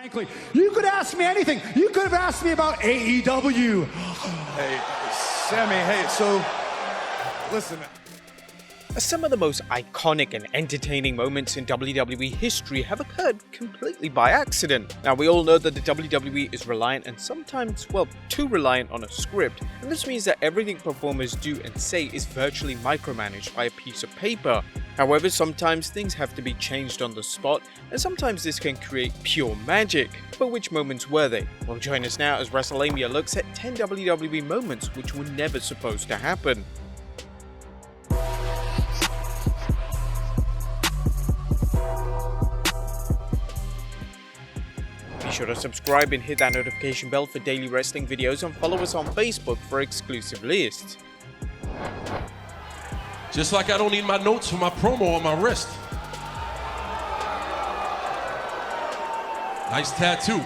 Frankly, you could ask me anything. You could have asked me about AEW. Hey, Sammy, hey, so, listen. Some of the most iconic and entertaining moments in WWE history have occurred completely by accident. Now, we all know that the WWE is reliant and sometimes, well, too reliant on a script, and this means that everything performers do and say is virtually micromanaged by a piece of paper. However, sometimes things have to be changed on the spot, and sometimes this can create pure magic. But which moments were they? Well, join us now as Wrestlelamia looks at 10 WWE moments which were never supposed to happen. Be sure to subscribe and hit that notification bell for daily wrestling videos and follow us on Facebook for exclusive lists. Just like I don't need my notes for my promo on my wrist. Nice tattoo.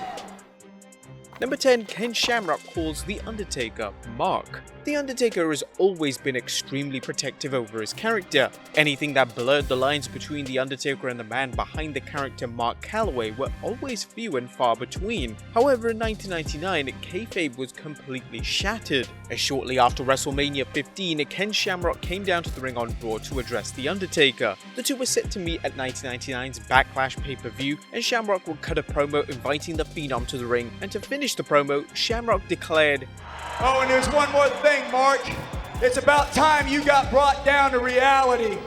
Number 10. Ken Shamrock calls The Undertaker Mark. The Undertaker has always been extremely protective over his character. Anything that blurred the lines between The Undertaker and the man behind the character Mark Calaway were always few and far between. However, in 1999, kayfabe was completely shattered, as shortly after WrestleMania 15, Ken Shamrock came down to the ring on Raw to address The Undertaker. The two were set to meet at 1999's Backlash pay-per-view, and Shamrock would cut a promo inviting the Phenom to the ring, and to finish the promo, Shamrock declared, Oh, and there's one more thing, Mark. It's about time you got brought down to reality.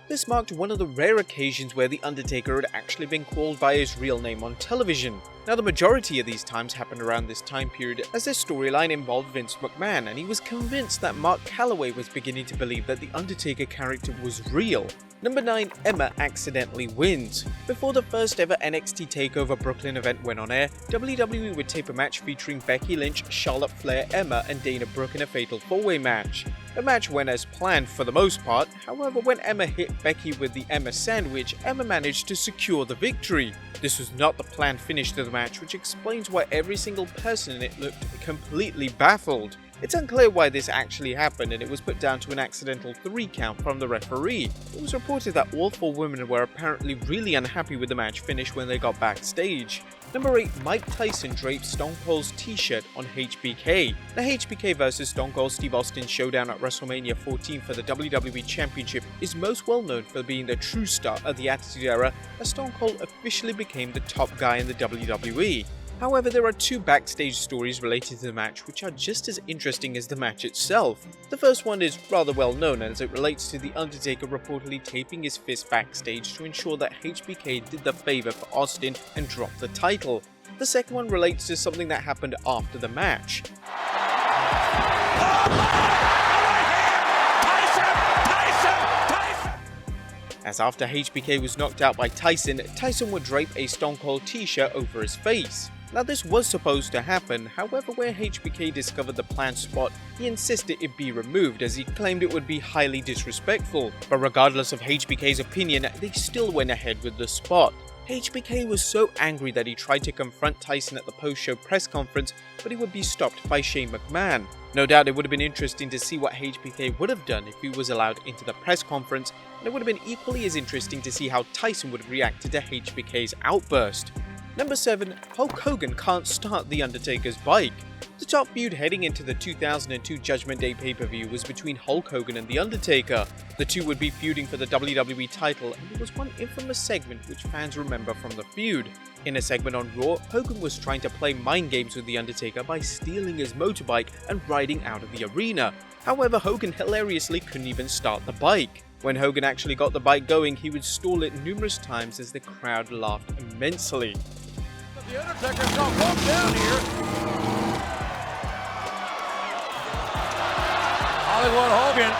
This marked one of the rare occasions where The Undertaker had actually been called by his real name on television. Now, the majority of these times happened around this time period, as this storyline involved Vince McMahon, and he was convinced that Mark Calaway was beginning to believe that The Undertaker character was real. Number 9. Emma accidentally wins. Before the first ever NXT TakeOver Brooklyn event went on air, WWE would tape a match featuring Becky Lynch, Charlotte Flair, Emma, and Dana Brooke in a fatal four-way match. The match went as planned for the most part, however, when Emma hit Becky with the Emma sandwich, Emma managed to secure the victory. This was not the planned finish to the match, which explains why every single person in it looked completely baffled. It's unclear why this actually happened, and it was put down to an accidental 3 count from the referee. It was reported that all 4 women were apparently really unhappy with the match finish when they got backstage. Number 8. Mike Tyson drapes Stone Cold's T-shirt on HBK. The HBK vs Stone Cold Steve Austin showdown at WrestleMania 14 for the WWE Championship is most well known for being the true start of the Attitude Era, as Stone Cold officially became the top guy in the WWE. However, there are 2 backstage stories related to the match which are just as interesting as the match itself. The first one is rather well known, as it relates to The Undertaker reportedly taping his fist backstage to ensure that HBK did the favor for Austin and dropped the title. The second one relates to something that happened after the match. As after HBK was knocked out by Tyson, Tyson would drape a Stone Cold t-shirt over his face. Now, this was supposed to happen, however, where HBK discovered the planned spot, he insisted it be removed, as he claimed it would be highly disrespectful. But regardless of HBK's opinion, they still went ahead with the spot. HBK was so angry that he tried to confront Tyson at the post-show press conference, but he would be stopped by Shane McMahon. No doubt it would have been interesting to see what HBK would have done if he was allowed into the press conference, and it would have been equally as interesting to see how Tyson would have reacted to HBK's outburst. Number 7. Hulk Hogan can't start The Undertaker's bike. The top feud heading into the 2002 Judgment Day pay-per-view was between Hulk Hogan and The Undertaker. The two would be feuding for the WWE title, and there was one infamous segment which fans remember from the feud. In a segment on Raw, Hogan was trying to play mind games with The Undertaker by stealing his motorbike and riding out of the arena. However, Hogan hilariously couldn't even start the bike. When Hogan actually got the bike going, he would stall it numerous times as the crowd laughed immensely. The Undertaker's gonna walk down here. Hollywood Hogan.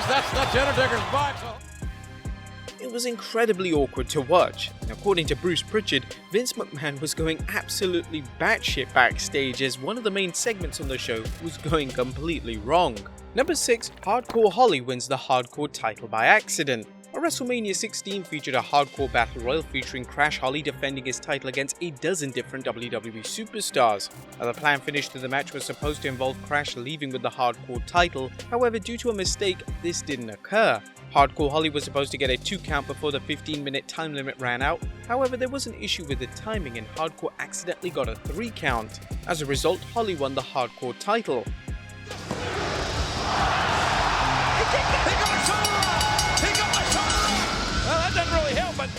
That's the Undertaker's bike. So. It was incredibly awkward to watch, and according to Bruce Pritchard, Vince McMahon was going absolutely batshit backstage as one of the main segments on the show was going completely wrong. Number 6. Hardcore Holly wins the Hardcore title by accident. A WrestleMania 16 featured a hardcore battle royal featuring Crash Holly defending his title against a dozen different WWE superstars. The planned finish to the match was supposed to involve Crash leaving with the hardcore title, however, due to a mistake, this didn't occur. Hardcore Holly was supposed to get a 2 count before the 15-minute time limit ran out. However, there was an issue with the timing and Hardcore accidentally got a 3 count. As a result, Holly won the Hardcore title. Well, that doesn't really help, but...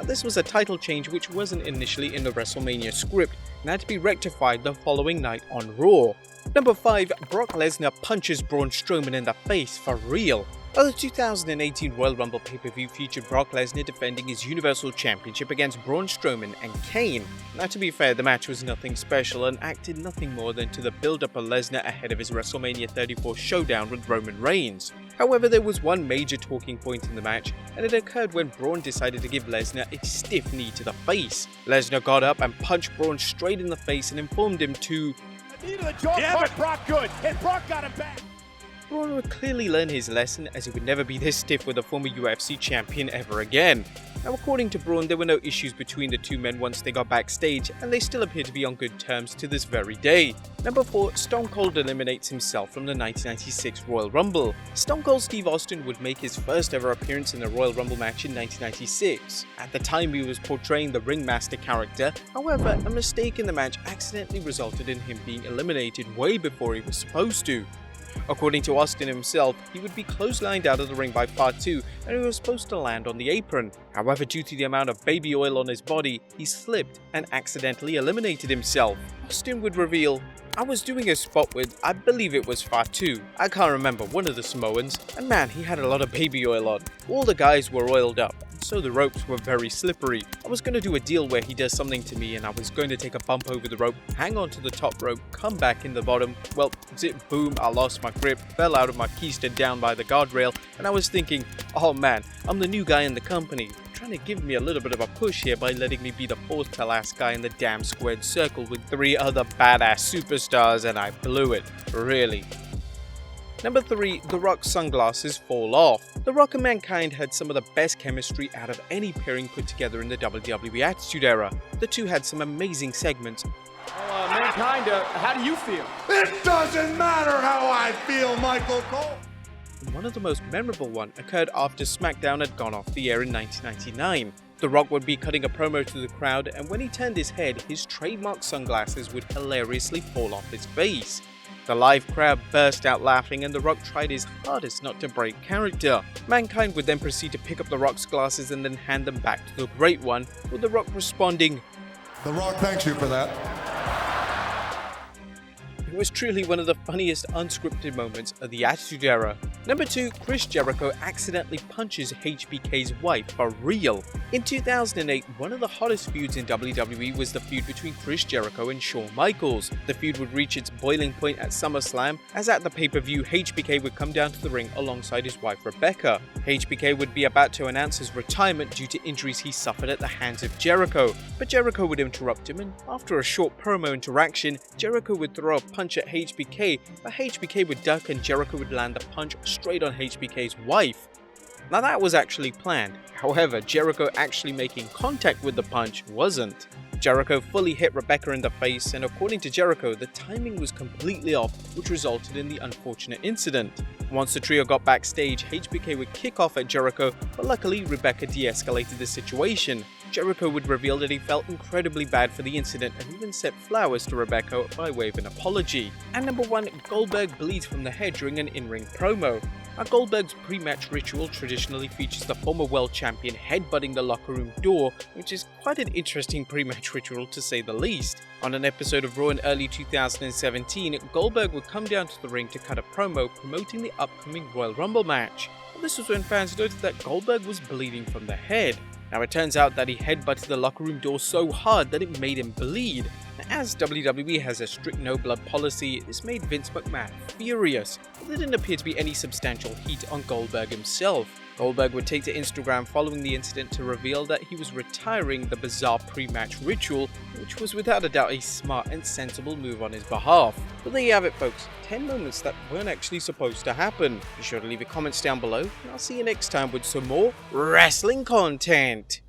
This was a title change which wasn't initially in the WrestleMania script and had to be rectified the following night on Raw. Number 5, Brock Lesnar punches Braun Strowman in the face for real. The 2018 Royal Rumble pay-per-view featured Brock Lesnar defending his Universal Championship against Braun Strowman and Kane. Now, to be fair, the match was nothing special and acted nothing more than to the build-up of Lesnar ahead of his WrestleMania 34 showdown with Roman Reigns. However, there was one major talking point in the match, and it occurred when Braun decided to give Lesnar a stiff knee to the face. Lesnar got up and punched Braun straight in the face and informed him to... Knee to the jaw, yeah, but Brock good, and Brock got him back. Braun would clearly learn his lesson, as he would never be this stiff with a former UFC champion ever again. Now, according to Braun, there were no issues between the two men once they got backstage, and they still appear to be on good terms to this very day. Number 4, Stone Cold eliminates himself from the 1996 Royal Rumble. Stone Cold Steve Austin would make his first ever appearance in a Royal Rumble match in 1996. At the time, he was portraying the Ringmaster character. However, a mistake in the match accidentally resulted in him being eliminated way before he was supposed to. According to Austin himself, he would be clotheslined out of the ring by Fatu and he was supposed to land on the apron. However, due to the amount of baby oil on his body, he slipped and accidentally eliminated himself. Austin would reveal, "I was doing a spot with, I believe it was Fatu, I can't remember, one of the Samoans, and man, he had a lot of baby oil on. All the guys were oiled up, so the ropes were very slippery. I was going to do a deal where he does something to me and I was going to take a bump over the rope, hang on to the top rope, come back in the bottom. Well, zip boom, I lost my grip, fell out of my keister down by the guardrail, and I was thinking, oh man, I'm the new guy in the company. Trying to give me a little bit of a push here by letting me be the 4th to last guy in the damn squared circle with 3 other badass superstars, and I blew it, really." Number 3, The Rock's sunglasses fall off. The Rock and Mankind had some of the best chemistry out of any pairing put together in the WWE Attitude Era. The two had some amazing segments. Well, Mankind, how do you feel? It doesn't matter how I feel, Michael Cole. One of the most memorable one occurred after SmackDown had gone off the air in 1999. The Rock would be cutting a promo to the crowd, and when he turned his head, his trademark sunglasses would hilariously fall off his face. The live crowd burst out laughing and The Rock tried his hardest not to break character. Mankind would then proceed to pick up The Rock's glasses and then hand them back to the Great One, with The Rock responding, The Rock thanks you for that. It was truly one of the funniest unscripted moments of the Attitude Era. Number 2, Chris Jericho accidentally punches HBK's wife for real. In 2008, one of the hottest feuds in WWE was the feud between Chris Jericho and Shawn Michaels. The feud would reach its boiling point at SummerSlam, as at the pay-per-view HBK would come down to the ring alongside his wife Rebecca. HBK would be about to announce his retirement due to injuries he suffered at the hands of Jericho, but Jericho would interrupt him, and after a short promo interaction, Jericho would throw a punch at HBK, but HBK would duck and Jericho would land the punch straight on HBK's wife. Now that was actually planned, however, Jericho actually making contact with the punch wasn't. Jericho fully hit Rebecca in the face, and according to Jericho, the timing was completely off, which resulted in the unfortunate incident. Once the trio got backstage, HBK would kick off at Jericho, but luckily Rebecca de-escalated the situation. Jericho would reveal that he felt incredibly bad for the incident and even sent flowers to Rebecca by way of an apology. And number 1, Goldberg bleeds from the head during an in-ring promo. Now, Goldberg's pre-match ritual traditionally features the former world champion headbutting the locker room door, which is quite an interesting pre-match ritual to say the least. On an episode of Raw in early 2017, Goldberg would come down to the ring to cut a promo promoting the upcoming Royal Rumble match. This was when fans noticed that Goldberg was bleeding from the head. Now, it turns out that he headbutted the locker room door so hard that it made him bleed. As WWE has a strict no-blood policy, this made Vince McMahon furious, but there didn't appear to be any substantial heat on Goldberg himself. Goldberg would take to Instagram following the incident to reveal that he was retiring the bizarre pre-match ritual, which was without a doubt a smart and sensible move on his behalf. But there you have it, folks, 10 moments that weren't actually supposed to happen. Be sure to leave your comments down below, and I'll see you next time with some more wrestling content.